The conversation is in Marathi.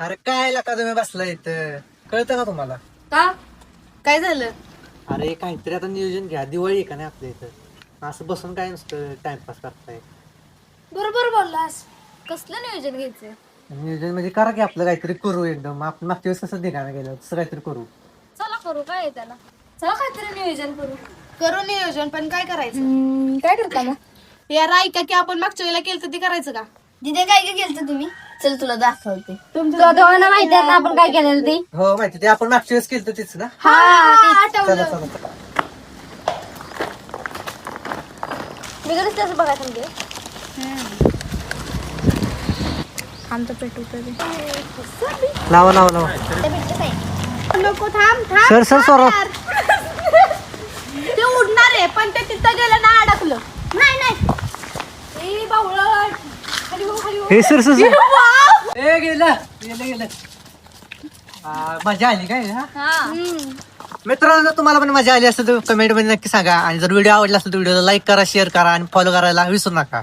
अरे काय लाका तुम्ही बसला इथं कळतं का तुम्हाला? का काय झालं? अरे काहीतरी आता नियोजन घ्या, दिवाळी आहे का नाही आपल्या इथं. असं बसून काय नसतं टाइमपास करताय. बरोबर बोललास. कसलं नियोजन घ्यायचं? नियोजन म्हणजे करा की आपलं काहीतरी करू एकदम. आपण मागच्या वेळेस कसं धिंगाणा गेलं तसं काहीतरी करू. चला करू काय आहे त्याला. चला काहीतरी नियोजन करू नियोजन. पण काय करायचं? काय करता मग? यार ऐका की आपण मागच्या वेळेला केलं ते करायचं का? तिथे काय काय केलं तुम्ही? चल तुला दाखवते. तुला दोघांना माहिती आहे ना आपण काय केलेलं ते? हो माहिती, ते आपण मागच्या वेळेस केलं तेच ना. हा चला आठवलं. चला चला. मी कधीच तसं बघायचं म्हणजे आमचं पेट लावा लावा लावा. नको थांब थांब सर सर सर ते उडणार आहे पण ते तिथं गेलं ना अडकलं. नाही नाही ए बावळट खाली हो खाली हो. हे सर सर सर. वाव! ए गेलं गेलं गेलं. मजा आली काय हा? मित्रांनो तुम्हाला पण मजा आली असेल तर कमेंट मध्ये नक्की सांगा. आणि जर व्हिडिओ आवडला असेल तर व्हिडिओला लाईक करा, शेअर करा आणि फॉलो करायला विसरू नका.